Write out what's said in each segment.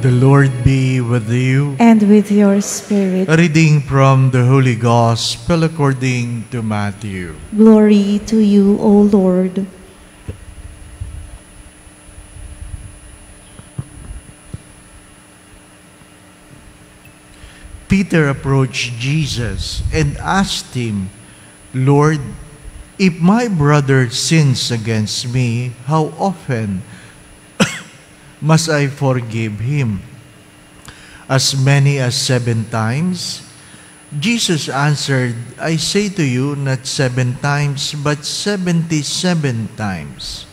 The Lord be with you. And with your spirit. A reading from the Holy Gospel according to Matthew. Glory to you, O Lord. Peter approached Jesus and asked him, Lord, if my brother sins against me, how often must I forgive him? As many as 7 times? Jesus answered, I say to you, not 7 times, but 77 times.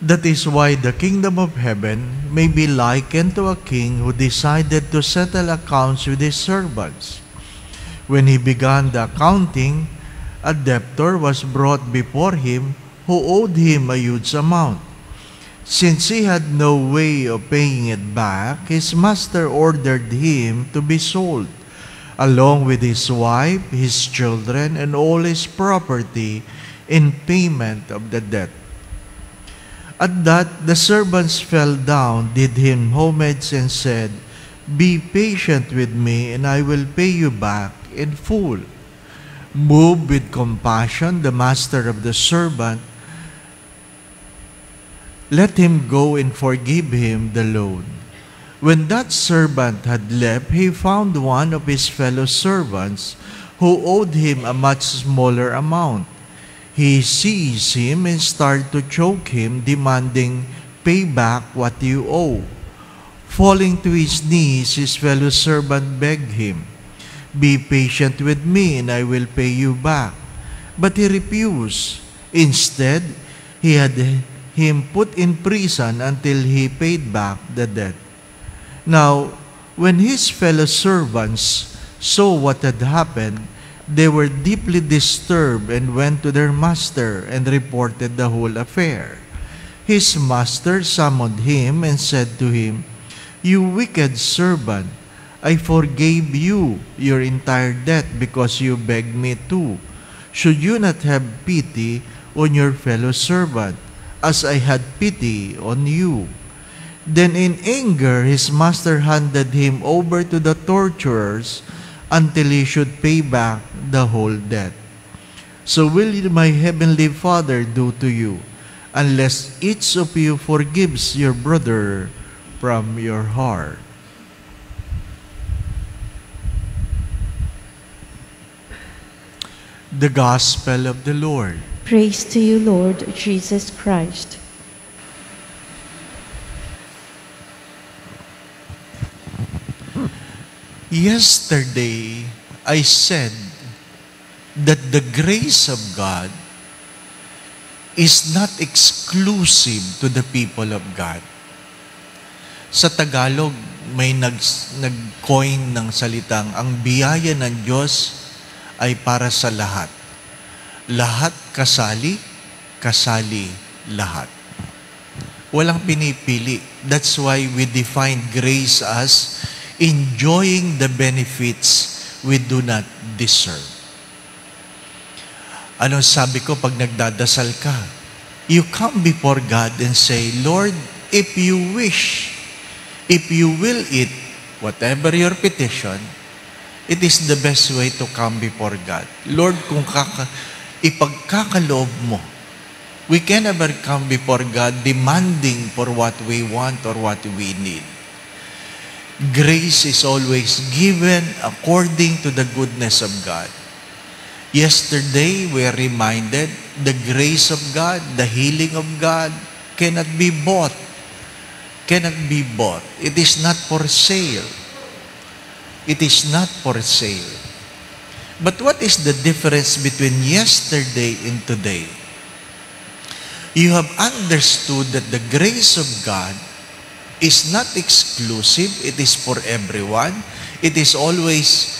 That is why the kingdom of heaven may be likened to a king who decided to settle accounts with his servants. When he began the accounting, a debtor was brought before him who owed him a huge amount. Since he had no way of paying it back, his master ordered him to be sold, along with his wife, his children, and all his property in payment of the debt. At that, the servants fell down, did him homage, and said, Be patient with me, and I will pay you back in full. Moved with compassion, the master of the servant let him go and forgive him the loan. When that servant had left, he found one of his fellow servants who owed him a much smaller amount. He seized him and started to choke him, demanding, Pay back what you owe. Falling to his knees, his fellow servant begged him, Be patient with me and I will pay you back. But he refused. Instead, he had him put in prison until he paid back the debt. Now, when his fellow servants saw what had happened, they were deeply disturbed and went to their master and reported the whole affair. His master summoned him and said to him, You wicked servant, I forgave you your entire debt because you begged me to. Should you not have pity on your fellow servant, as I had pity on you? Then in anger, his master handed him over to the torturers until he should pay back the whole debt. So will my heavenly Father do to you, unless each of you forgives your brother from your heart. The Gospel of the Lord. Praise to you, Lord Jesus Christ. Yesterday, I said that the grace of God is not exclusive to the people of God. Sa Tagalog, may nag-coin ng salitang, ang biyaya ng Diyos ay para sa lahat. Lahat kasali, kasali lahat. Walang pinipili. That's why we define grace as enjoying the benefits we do not deserve. Ano sabi ko pag nagdadasal ka? You come before God and say, Lord, if you wish, if you will eat, whatever your petition, it is the best way to come before God. Lord, kung ipagkakaloob mo, we can never come before God demanding for what we want or what we need. Grace is always given according to the goodness of God. Yesterday, we are reminded the grace of God, the healing of God cannot be bought. Cannot be bought. It is not for sale. It is not for sale. But what is the difference between yesterday and today? You have understood that the grace of God is not exclusive. It is for everyone. It is always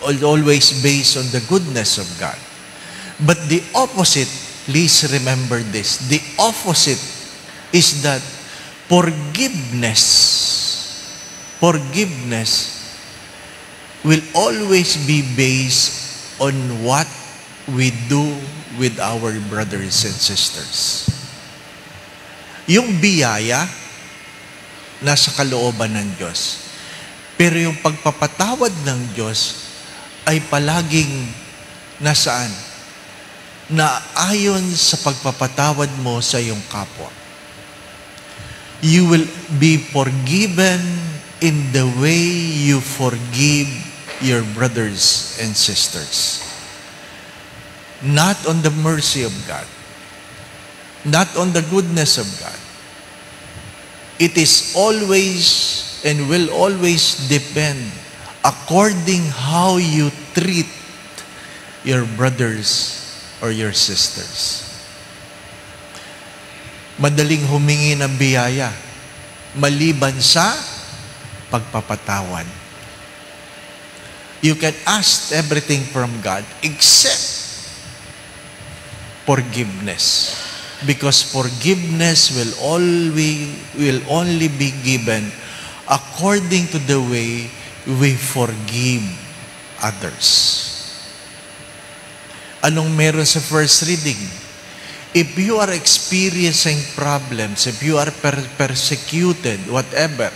always based on the goodness of God. But the opposite, please remember this, the opposite is that forgiveness will always be based on what we do with our brothers and sisters. Yung biyaya, nasa kalooban ng Diyos. Pero yung pagpapatawad ng Diyos ay palaging nasaan? Na ayon sa pagpapatawad mo sa iyong kapwa. You will be forgiven in the way you forgive your brothers and sisters. Not on the mercy of God. Not on the goodness of God. It is always and will always depend according how you treat your brothers or your sisters. Madaling humingi ng biyaya maliban sa pagpapatawad. You can ask everything from God except forgiveness. Because forgiveness will only be given according to the way we forgive others. Anong meron sa first reading? If you are experiencing problems, if you are persecuted, whatever,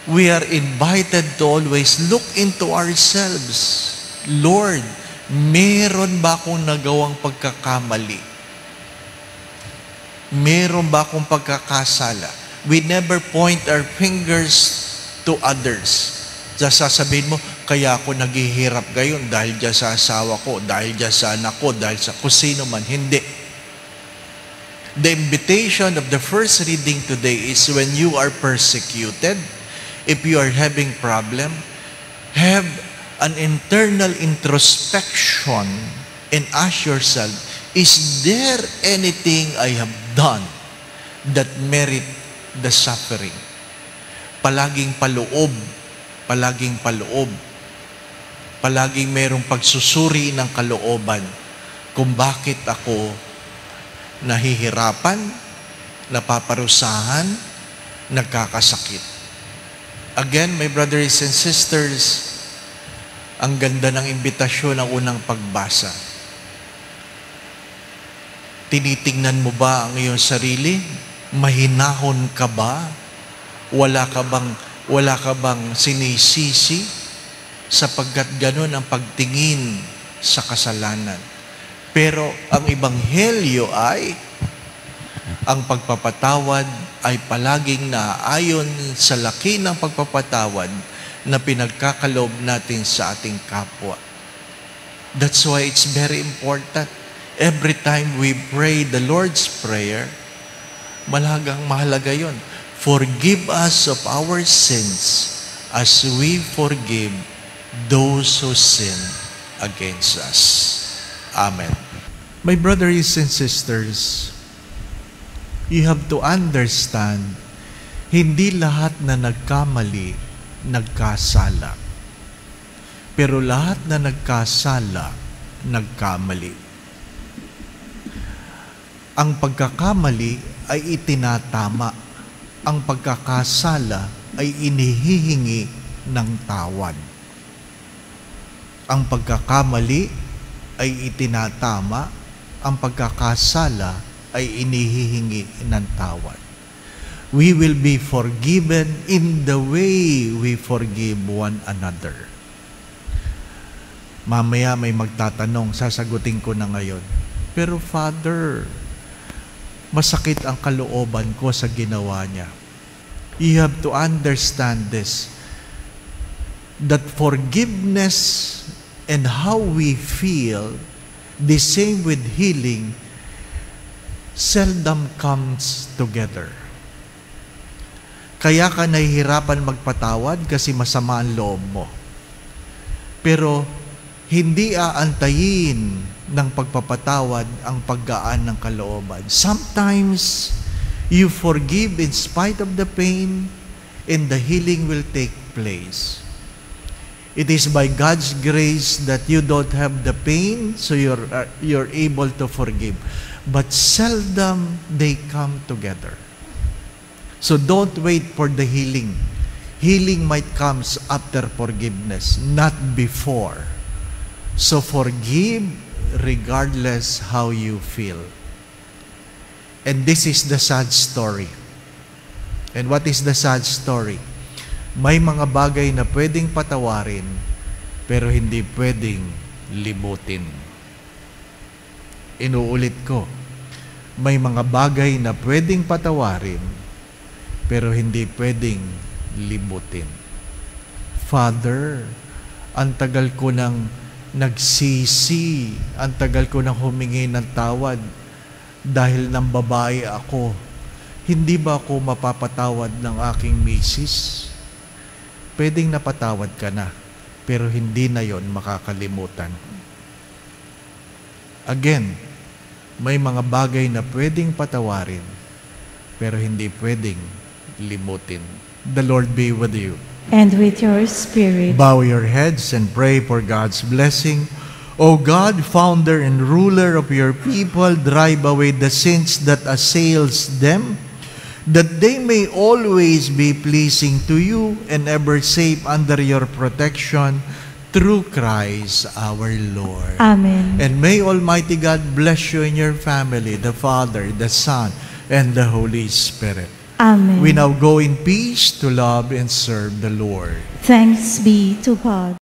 we are invited to always look into ourselves. Lord, meron ba akong nagawang pagkakamali? Meron ba akong pagkakasala? We never point our fingers to others. Sasabihin mo, kaya ako naghihirap ngayon dahil dyan sa asawa ko, dahil dyan sa anak ko, dahil sa kusino man. Hindi. The invitation of the first reading today is when you are persecuted, if you are having problem, have an internal introspection and ask yourself, is there anything I have done that merit the suffering? Palaging paloob. Palaging paloob. Palaging mayroong pagsusuri ng kalooban kung bakit ako nahihirapan, napaparusahan, nagkakasakit. Again, my brothers and sisters, ang ganda ng imbitasyon ng unang pagbasa. Tinitingnan mo ba ang iyong sarili? Mahinahon ka ba? Wala ka bang sinisisi? Sapagkat ganun ang pagtingin sa kasalanan. Pero ang ebanghelyo ay, ang pagpapatawad ay palaging naaayon sa laki ng pagpapatawad na pinagkakaloob natin sa ating kapwa. That's why it's very important. Every time we pray the Lord's Prayer, mahalaga yun. Forgive us of our sins as we forgive those who sin against us. Amen. My brothers and sisters, you have to understand, hindi lahat na nagkamali, nagkasala. Pero lahat na nagkasala, nagkamali. Ang pagkakamali ay itinatama. Ang pagkakasala ay inihihingi ng tawad. Ang pagkakamali ay itinatama, ang pagkakasala ay inihihingi ng tawad. We will be forgiven in the way we forgive one another. Mamaya may magtatanong, sasagutin ko na ngayon. Pero Father, masakit ang kalooban ko sa ginawa niya. You have to understand this, that forgiveness and how we feel, the same with healing, seldom comes together. Kaya ka nahihirapan magpatawad kasi masama ang loob mo. Pero hindi aantayin ng pagpapatawad ang paggaan ng kalooban. Sometimes, you forgive in spite of the pain and the healing will take place. It is by God's grace that you don't have the pain, so you're able to forgive. But seldom they come together. So don't wait for the healing. Healing might come after forgiveness, not before. So forgive regardless how you feel. And this is the sad story. And what is the sad story? May mga bagay na pwedeng patawarin, pero hindi pwedeng limutin. Inuulit ko, may mga bagay na pwedeng patawarin, pero hindi pwedeng limutin. Father, ang tagal ko nang nagsisi, ang tagal ko nang humingi ng tawad dahil nang babae ako. Hindi ba ako mapapatawad ng aking misis? Pwedeng napatawad ka na, pero hindi na yon makakalimutan. Again, may mga bagay na pwedeng patawarin, pero hindi pwedeng limutin. The Lord be with you. And with your spirit. Bow your heads and pray for God's blessing. O God, founder and ruler of your people, drive away the sins that assails them, that they may always be pleasing to you and ever safe under your protection, through Christ our Lord. Amen. And may Almighty God bless you and your family, the Father, the Son, and the Holy Spirit. Amen. We now go in peace to love and serve the Lord. Thanks be to God.